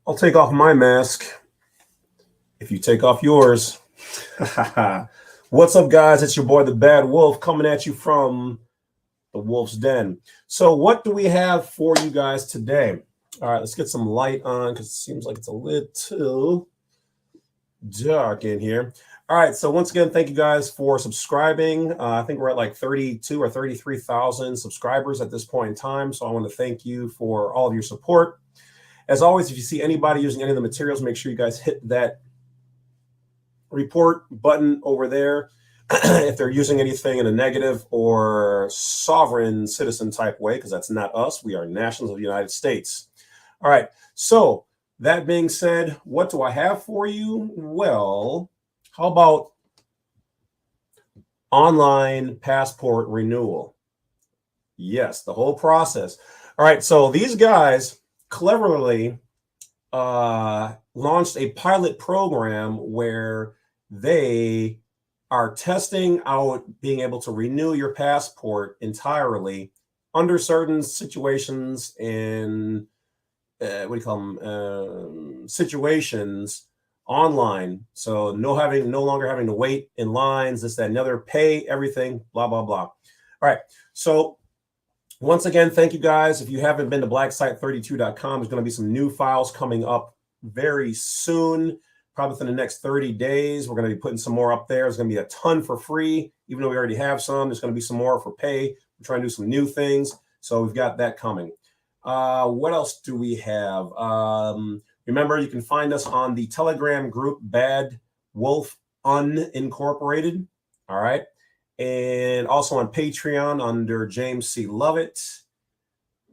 I'll take off my mask if you take off yours. What's up, guys? It's your boy, the Bad Wolf, coming at you from the Wolf's Den. So what do we have for you guys today? All right, let's get some light on because it seems like it's a little dark in here. All right, so once again, thank you guys for subscribing. I think we're at like 32 or 33,000 subscribers at this point in time. So I want to thank you for all of your support. As always, if you see anybody using any of the materials, make sure you guys hit that report button over there. If they're using anything in a negative or sovereign citizen type way, because that's not us. We are nationals of the United States. All right. So that being said, what do I have for you? Well, how about online passport renewal? Yes, the whole process. All right. So these guys cleverly launched a pilot program where they are testing out being able to renew your passport entirely under certain situations and what do you call them? Situations online. So no longer having to wait in lines, this, that, and other, pay everything, blah, blah, blah. All right. So once again, thank you guys. If you haven't been to blacksite32.com, there's going to be some new files coming up very soon. Probably within the next 30 days, we're going to be putting some more up there. There's going to be a ton for free, even though we already have some. There's going to be some more for pay. We're trying to do some new things. So we've got that coming. What else do we have? Remember, you can find us on the Telegram group, Badwolf Unincorporated. All right. And also on Patreon under James C. Lovett.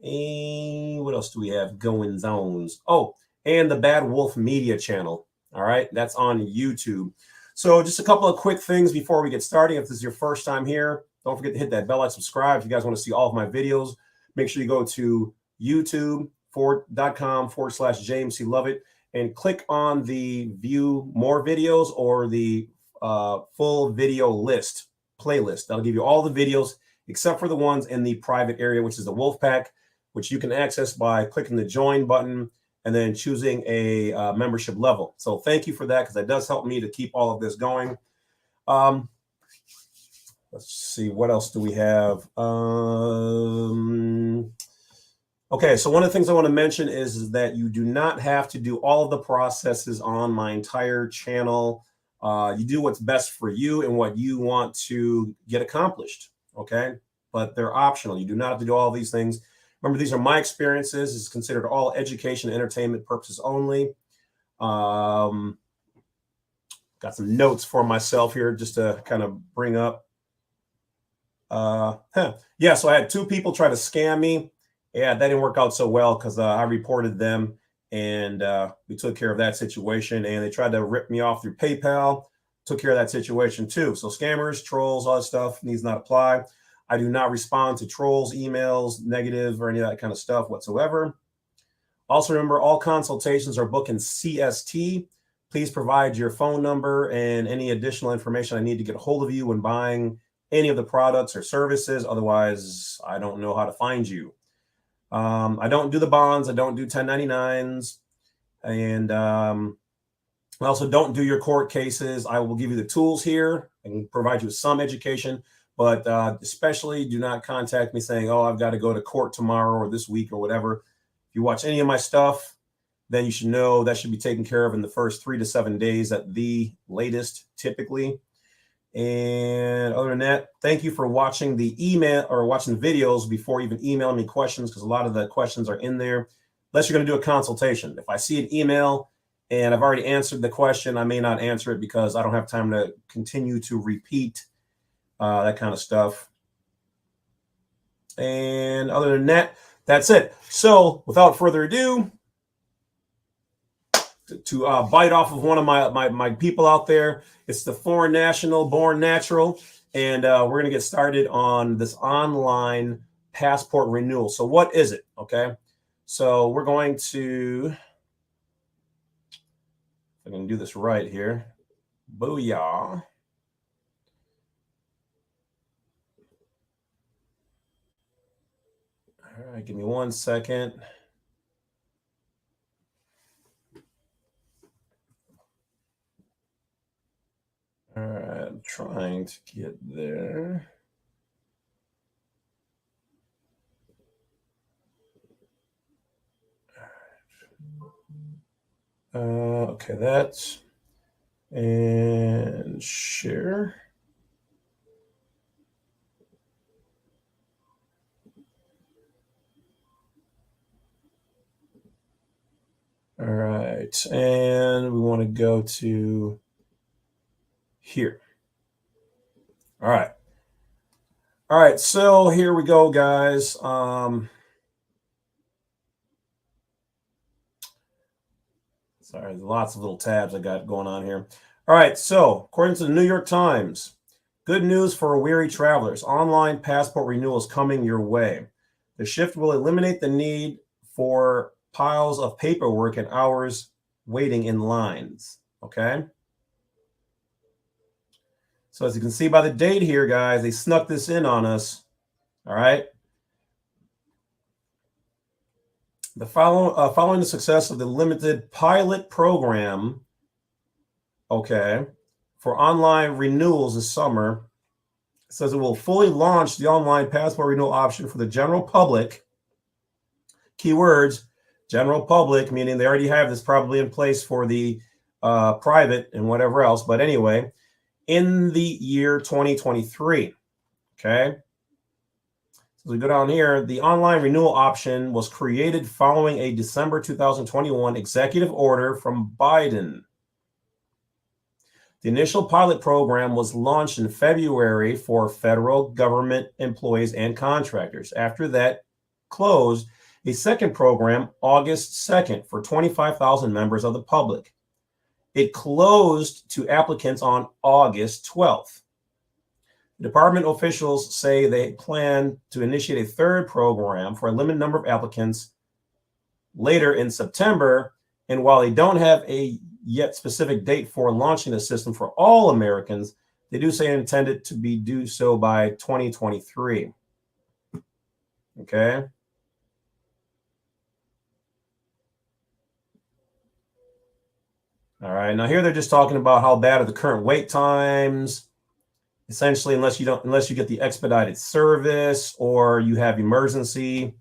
And what else do we have going zones? Oh, and the Bad Wolf Media channel. All right, that's on YouTube. So just a couple of quick things before we get started. If this is your first time here, don't forget to hit that bell and subscribe. If you guys want to see all of my videos, make sure you go to youtube.com/James C. Lovett and click on the view more videos or the full video list playlist. That'll give you all the videos except for the ones in the private area, which is the Wolf Pack, which you can access by clicking the join button and then choosing a membership level. So thank you for that, because that does help me to keep all of this going. Let's see, what else do we have? Okay, so one of the things I want to mention is that you do not have to do all of the processes on my entire channel. You do what's best for you and what you want to get accomplished, okay? But they're optional. You do not have to do all these things. Remember, these are my experiences. It's considered all education and entertainment purposes only. Got some notes for myself here just to kind of bring up. Yeah, so I had 2 people try to scam me. Yeah, that didn't work out so well because I reported them and we took care of that situation. And they tried to rip me off through PayPal. Took care of that situation too. So scammers, trolls, all that stuff needs not apply. I do not respond to trolls, emails, negative, or any of that kind of stuff whatsoever. Also, remember, all consultations are booked in CST. Please provide your phone number and any additional information I need to get a hold of you when buying any of the products or services. Otherwise, I don't know how to find you. I don't do the bonds. I don't do 1099s. And I also don't do your court cases. I will give you the tools here and provide you with some education. But especially do not contact me saying, oh, I've got to go to court tomorrow or this week or whatever. If you watch any of my stuff, then you should know that should be taken care of in the first 3 to 7 days at the latest, typically. And other than that, thank you for watching the email or watching the videos before even emailing me questions, because a lot of the questions are in there. Unless you're going to do a consultation. If I see an email and I've already answered the question, I may not answer it because I don't have time to continue to repeat that kind of stuff. And other than that, that's it. So without further ado, to bite off of one of my people out there, it's the foreign national born natural. And we're going to get started on this online passport renewal. So what is it? Okay. So we're going to, if I can do this right here. Booyah. All right, give me 1 second. All right, I'm trying to get there. Okay, that's and share. All right, and we want to go to here. All right, so here we go, guys. Sorry, there's lots of little tabs I got going on here. All right, so according to the New York Times, good news for weary travelers. Online passport renewal is coming your way. The shift will eliminate the need for piles of paperwork and hours waiting in lines. Okay. So as you can see by the date here, guys, they snuck this in on us. All right. Following the success of the limited pilot program, okay, for online renewals this summer, it says it will fully launch the online passport renewal option for the general public. Keywords, general public, meaning they already have this probably in place for the private and whatever else. But anyway, in the year 2023, okay? So we go down here, the online renewal option was created following a December 2021 executive order from Biden. The initial pilot program was launched in February for federal government employees and contractors. After that closed, a second program, August 2nd, for 25,000 members of the public. It closed to applicants on August 12th. Department officials say they plan to initiate a third program for a limited number of applicants later in September. And while they don't have a yet specific date for launching the system for all Americans, they do say intended to do so by 2023. Okay. All right. Now here they're just talking about how bad are the current wait times. Essentially, unless you get the expedited service or you have emergency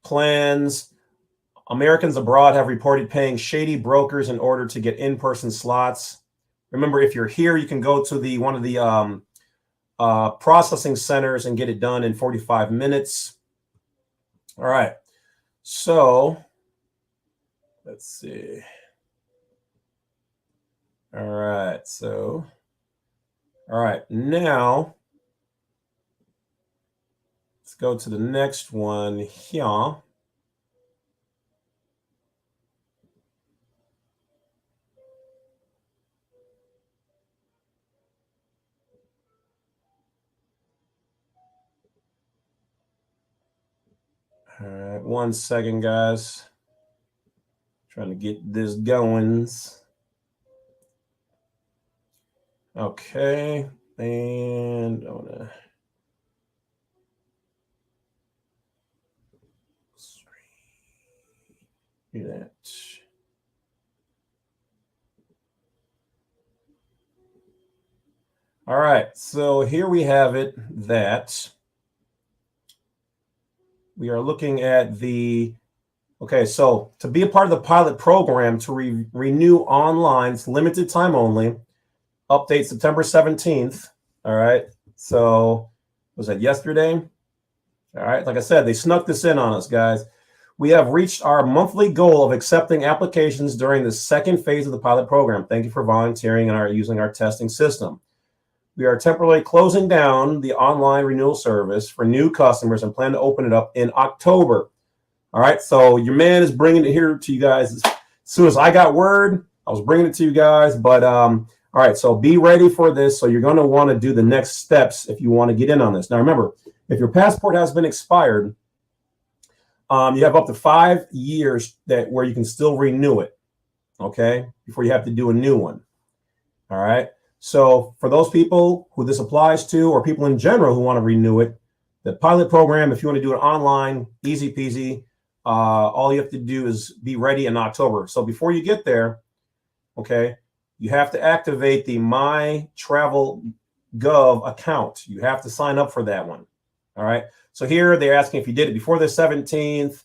plans. Americans abroad have reported paying shady brokers in order to get in-person slots. Remember, if you're here, you can go to one of the processing centers and get it done in 45 minutes. All right. So let's see. All right. So, all right. Now, let's go to the next one here. All right. 1 second, guys. Trying to get this going. Okay. And I'm going to do that. All right. So here we have it that we are looking at the, okay, so to be a part of the pilot program to renew online, it's limited time only, update September 17th. All right. So was that yesterday? All right. Like I said, they snuck this in on us, guys. We have reached our monthly goal of accepting applications during the second phase of the pilot program. Thank you for volunteering and using our testing system. We are temporarily closing down the online renewal service for new customers and plan to open it up in October. All right. So your man is bringing it here to you guys. As soon as I got word, I was bringing it to you guys. But all right. So be ready for this. So you're going to want to do the next steps if you want to get in on this. Now, remember, if your passport has been expired, you have up to 5 years where you can still renew it. Okay. Before you have to do a new one. All right. So for those people who this applies to, or people in general who want to renew it, the pilot program, if you want to do it online, easy peasy. All you have to do is be ready in October. So before you get there, okay, you have to activate the My Travel Gov account. You have to sign up for that one. All right. So here they're asking if you did it before the 17th.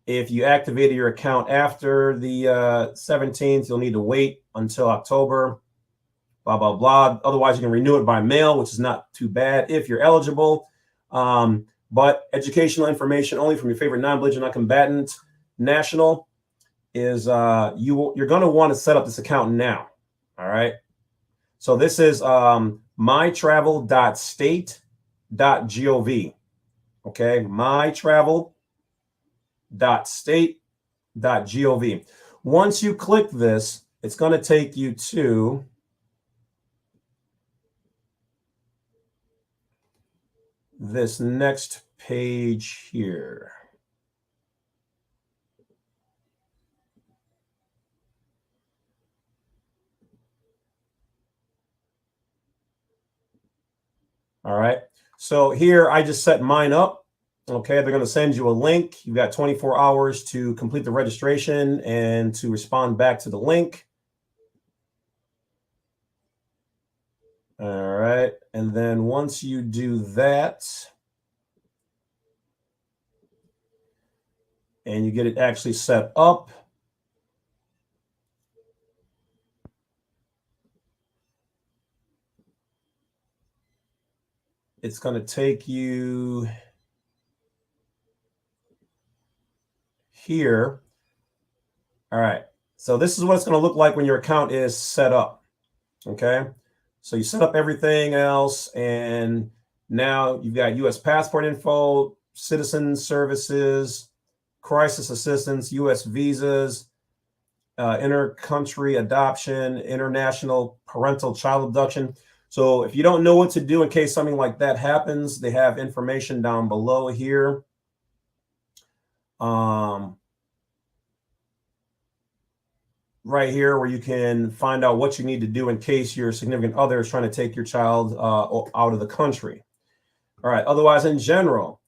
If you activated your account after the 17th, you'll need to wait until October, blah, blah, blah. Otherwise, you can renew it by mail, which is not too bad if you're eligible. But educational information only from your favorite non-belligerent, non-combatant national is you're going to want to set up this account now. All right. So this is mytravel.state.gov. Okay. mytravel.state.gov. Once you click this, it's going to take you to this next page here. All right. So here I just set mine up. Okay. They're going to send you a link. You've got 24 hours to complete the registration and to respond back to the link. All right. And then once you do that and you get it actually set up, it's going to take you here. All right. So this is what it's going to look like when your account is set up. Okay. So you set up everything else, and now you've got U.S. passport info, citizen services, crisis assistance, U.S. visas, inter-country adoption, international parental child abduction. So if you don't know what to do in case something like that happens, they have information down below here. Right here where you can find out what you need to do in case your significant other is trying to take your child out of the country. All right. Otherwise, in general,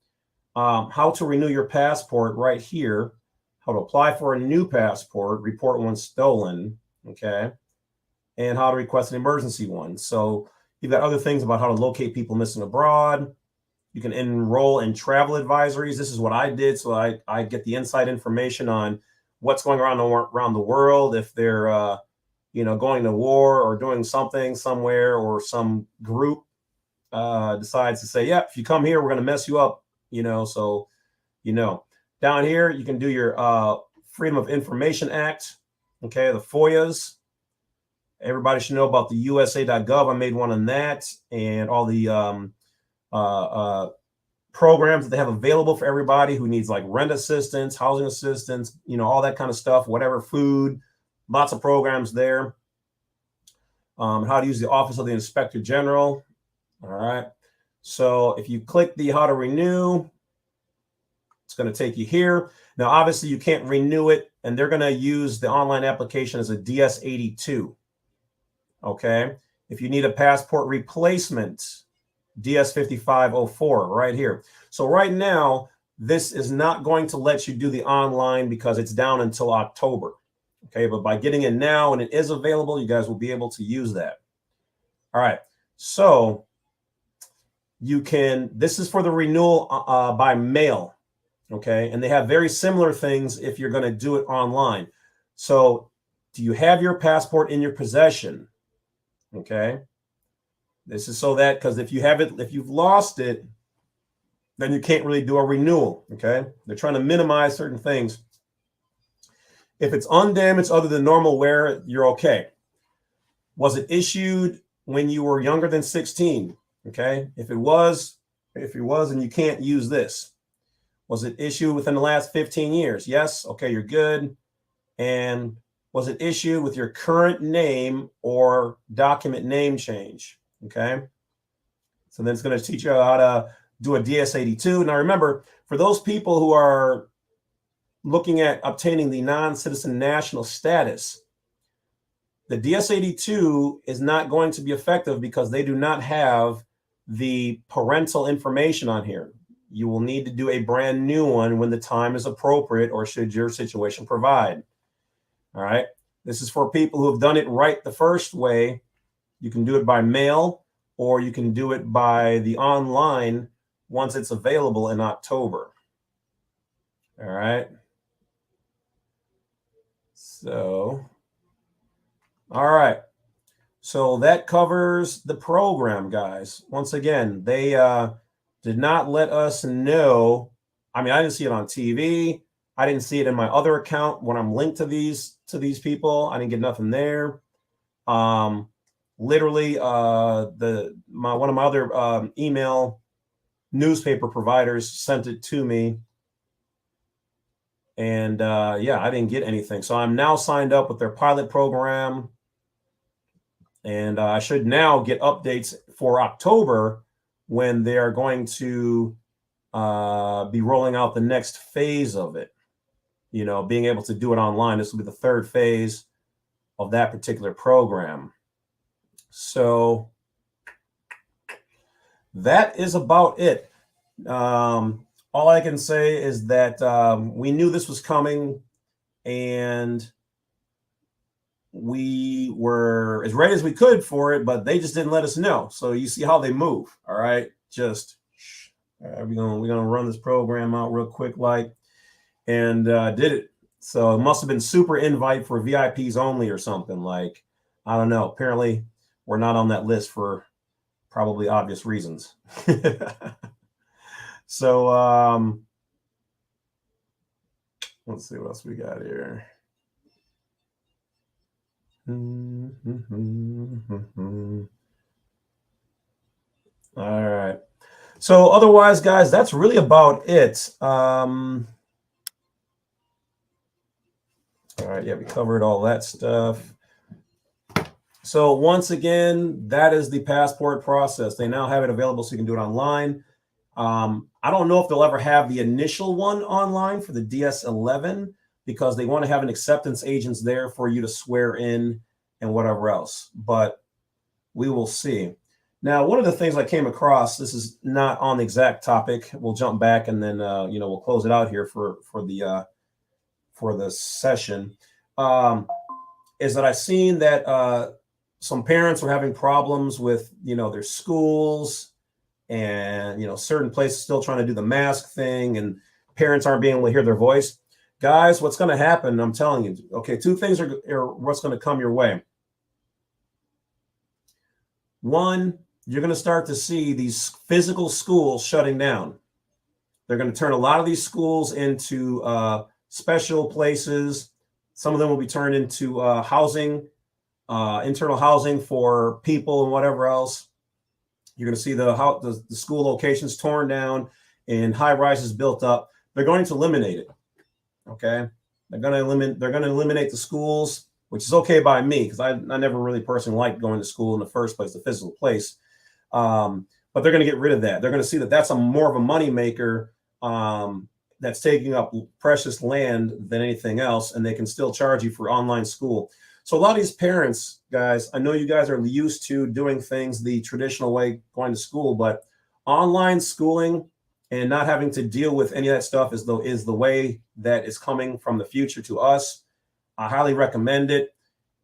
how to renew your passport right here, how to apply for a new passport, report one stolen, okay, and how to request an emergency one. So you've got other things about how to locate people missing abroad. You can enroll in travel advisories. This is what I did. So I get the inside information on what's going on around the world, if they're, going to war or doing something somewhere, or some group decides to say, yeah, if you come here, we're going to mess you up, so, down here, you can do your Freedom of Information Act. Okay. The FOIAs. Everybody should know about the USA.gov. I made one on that, and all the programs that they have available for everybody who needs, like rent assistance, housing assistance, all that kind of stuff, whatever, food, lots of programs there. How to use the Office of the Inspector General. All right. So if you click the how to renew, it's going to take you here. Now, obviously you can't renew it, and they're going to use the online application as a DS-82. Okay. If you need a passport replacement, DS-5504 right here. So right now, this is not going to let you do the online because it's down until October. Okay, but by getting it now and it is available, you guys will be able to use that. All right, so you can, this is for the renewal by mail. Okay, and they have very similar things if you're going to do it online. So do you have your passport in your possession? Okay. This is so that, because if you've lost it, then you can't really do a renewal. Okay. They're trying to minimize certain things. If it's undamaged other than normal wear, you're okay. Was it issued when you were younger than 16? Okay. If it was, and you can't use this. Was it issued within the last 15 years? Yes. Okay. You're good. And was it issued with your current name or document name change? Okay. So then it's going to teach you how to do a DS-82. Now, remember, for those people who are looking at obtaining the non-citizen national status, the DS-82 is not going to be effective because they do not have the parental information on here. You will need to do a brand new one when the time is appropriate, or should your situation provide. All right. This is for people who have done it right the first way. You can do it by mail, or you can do it by the online once it's available in October. All right. So, all right. So that covers the program, guys. Once again, they did not let us know. I mean, I didn't see it on TV. I didn't see it in my other account when I'm linked to these people. I didn't get nothing there. Literally, one of my other email newspaper providers sent it to me, and yeah, I didn't get anything. So I'm now signed up with their pilot program, and I should now get updates for October when they are going to be rolling out the next phase of it. You know, being able to do it online. This will be the third phase of that particular program. So that is about it. All I can say is that we knew this was coming, and we were as ready as we could for it, but they just didn't let us know. So you see how they move. All right, just we're gonna run this program out real quick, and did it. So it must have been super invite for VIPs only or something. Like, I don't know. Apparently, we're not on that list for probably obvious reasons. So let's see what else we got here. All right. So otherwise, guys, that's really about it. All right. Yeah, we covered all that stuff. So once again, that is the passport process. They now have it available so you can do it online. I don't know if they'll ever have the initial one online for the DS-11 because they want to have an acceptance agents there for you to swear in and whatever else. But we will see. Now, one of the things I came across, this is not on the exact topic. We'll jump back and then we'll close it out here for the session. Is that I've seen that some parents are having problems with their schools, and certain places still trying to do the mask thing, and parents aren't being able to hear their voice. Guys, what's going to happen? I'm telling you. Okay, two things are what's going to come your way. One, you're going to start to see these physical schools shutting down. They're going to turn a lot of these schools into special places. Some of them will be turned into housing, internal housing for people and whatever else. You're going to see the school locations torn down and high rises built up. They're going to eliminate it. Okay, they're going to eliminate the schools, which is okay by me because I never really personally liked going to school in the first place, the physical place. But they're going to get rid of that. They're going to see that that's more of a money maker that's taking up precious land than anything else, and they can still charge you for online school. So a lot of these parents, guys, I know you guys are used to doing things the traditional way, going to school, but online schooling and not having to deal with any of that stuff is the way that is coming from the future to us. I highly recommend it.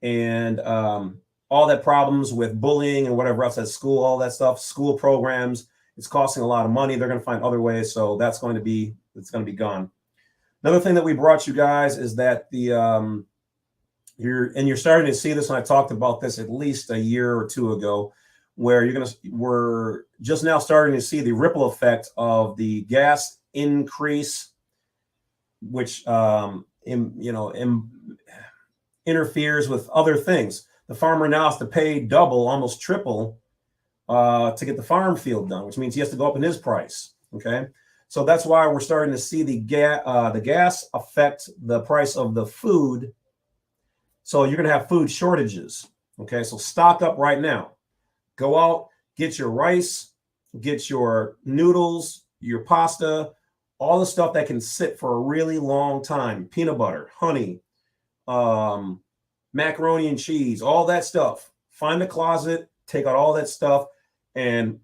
And all that problems with bullying and whatever else at school, all that stuff, school programs, it's costing a lot of money. They're going to find other ways. So it's going to be gone. Another thing that we brought you guys is that you're starting to see this, and I talked about this at least a year or two ago, where we're just now starting to see the ripple effect of the gas increase, which interferes with other things. The farmer now has to pay double, almost triple, to get the farm field done, which means he has to go up in his price. Okay, so that's why we're starting to see the gas affect the price of the food. So you're going to have food shortages. Okay, so stock up right now. Go out, get your rice, get your noodles, your pasta, all the stuff that can sit for a really long time. Peanut butter, honey, macaroni and cheese, all that stuff. Find a closet, take out all that stuff, and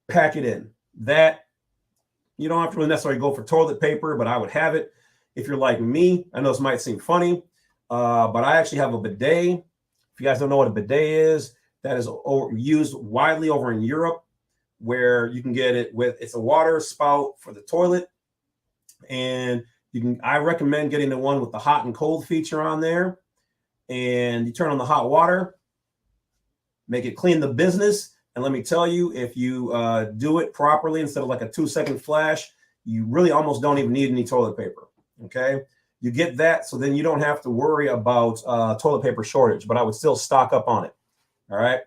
pack it in. That, you don't have to necessarily go for toilet paper, but I would have it. If you're like me, I know this might seem funny. but I actually have a bidet. If you guys don't know what a bidet is, that is used widely over in Europe, where you can get it with, it's a water spout for the toilet. And I recommend getting the one with the hot and cold feature on there. And you turn on the hot water, make it clean the business. And let me tell you, if you do it properly, instead of like a 2-second flash, you really almost don't even need any toilet paper. Okay. You get that. So then you don't have to worry about toilet paper shortage, but I would still stock up on it. All right.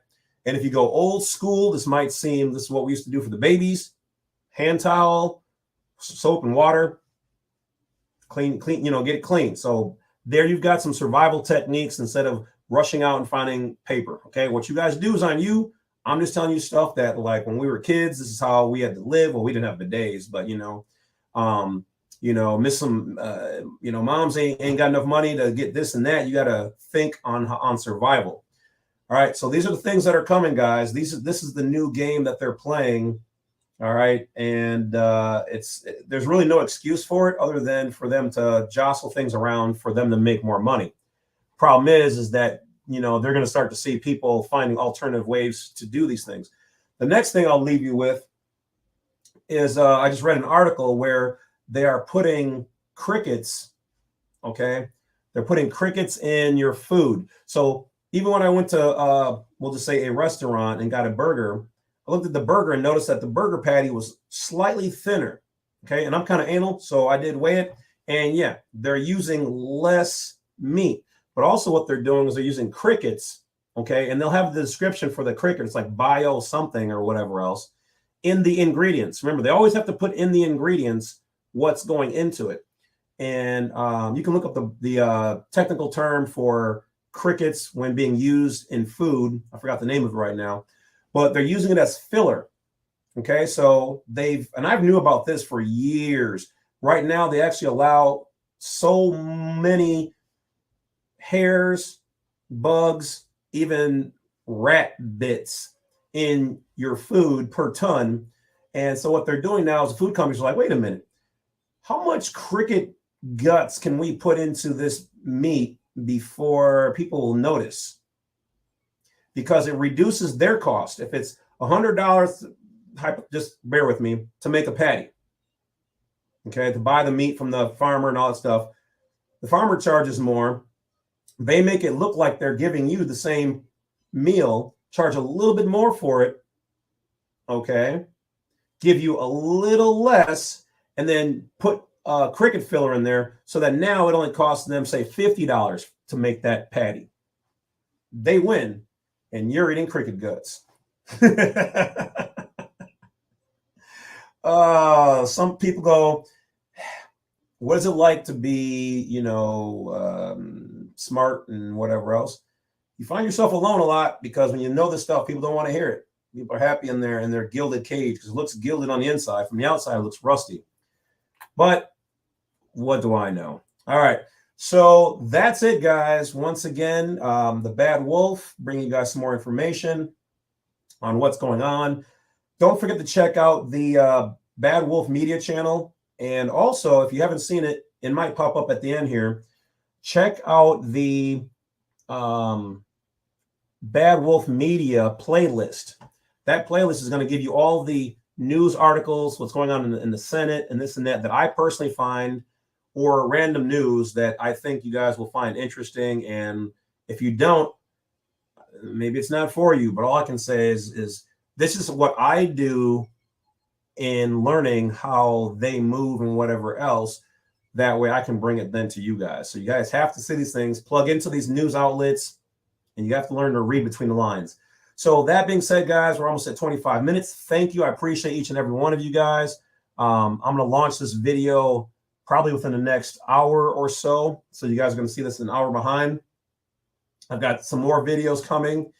And if you go old school, this is what we used to do for the babies: hand towel, soap and water, clean, get it clean. So there you've got some survival techniques instead of rushing out and finding paper. Okay. What you guys do is on you. I'm just telling you stuff that, like, when we were kids, this is how we had to live. Well, we didn't have bidets, but miss some, moms ain't got enough money to get this and that. You got to think on survival. All right. So these are the things that are coming, guys. This is the new game that they're playing. All right. And there's really no excuse for it other than for them to jostle things around for them to make more money. Problem is that, they're going to start to see people finding alternative ways to do these things. The next thing I'll leave you with is I just read an article where they are putting crickets. Okay. They're putting crickets in your food. So even when I went to, we'll just say, a restaurant and got a burger, I looked at the burger and noticed that the burger patty was slightly thinner. Okay. And I'm kind of anal, so I did weigh it. And yeah, they're using less meat. But also what they're doing is they're using crickets, okay? And they'll have the description for the cricket. It's like bio something or whatever else in the ingredients. Remember, they always have to put in the ingredients what's going into it. And you can look up the technical term for crickets when being used in food. I forgot the name of it right now. But they're using it as filler, okay? So and I've knew about this for years. Right now, they actually allow so many hairs, bugs, even rat bits in your food per ton. And so what they're doing now is the food companies are like, wait a minute, how much cricket guts can we put into this meat before people will notice? Because it reduces their cost. If it's $100, just bear with me, to make a patty, okay, to buy the meat from the farmer and all that stuff, the farmer charges more. They make it look like they're giving you the same meal, charge a little bit more for it, okay, give you a little less, and then put cricket filler in there so that now it only costs them, say, $50 to make that patty. They win, and you're eating cricket guts. Some people go, what is it like to be, smart and whatever else? You find yourself alone a lot, because when you know this stuff, people don't want to hear it. People are happy in their gilded cage because it looks gilded on the inside. From the outside, it looks rusty. But what do I know? All right. So that's it, guys. Once again, the Badwolf bringing you guys some more information on what's going on. Don't forget to check out the Badwolf Media channel. And also, if you haven't seen it, it might pop up at the end here. Check out the Badwolf Media playlist. That playlist is going to give you all the news articles, what's going on in the Senate and this and that I personally find, or random news that I think you guys will find interesting. And if you don't, maybe it's not for you. But all I can say is this is what I do in learning how they move and whatever else. That way I can bring it then to you guys. So you guys have to see these things, plug into these news outlets, and you have to learn to read between the lines. So that being said, guys, we're almost at 25 minutes. Thank you. I appreciate each and every one of you guys. I'm going to launch this video probably within the next hour or so. So you guys are going to see this an hour behind. I've got some more videos coming,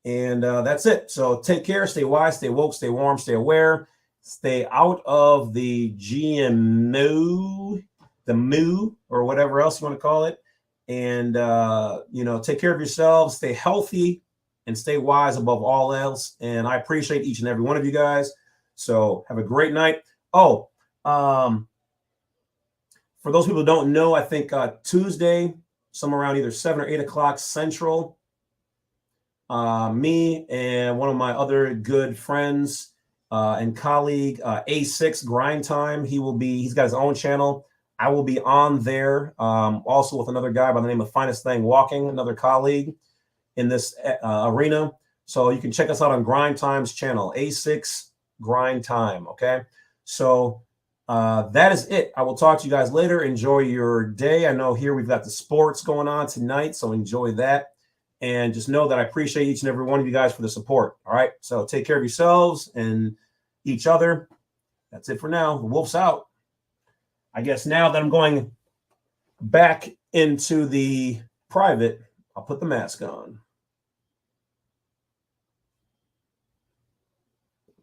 and that's it. So take care, stay wise, stay woke, stay warm, stay aware, stay out of the GMO, the moo, or whatever else you want to call it. And, take care of yourselves, stay healthy, and stay wise above all else. And I appreciate each and every one of you guys. So have a great night. Oh, for those people who don't know, I think Tuesday, somewhere around either 7 or 8 o'clock Central. Me and one of my other good friends and colleague, A6 Grind Time. He's got his own channel. I will be on there also with another guy by the name of Finest Thing Walking, another colleague in this arena. So you can check us out on Grind Time's channel, A6 Grind Time. Okay. So that is it. I will talk to you guys later. Enjoy your day. I know here we've got the sports going on tonight, so enjoy that. And just know that I appreciate each and every one of you guys for the support. All right. So take care of yourselves and each other. That's it for now. The Wolf's out. I guess now that I'm going back into the private, I'll put the mask on.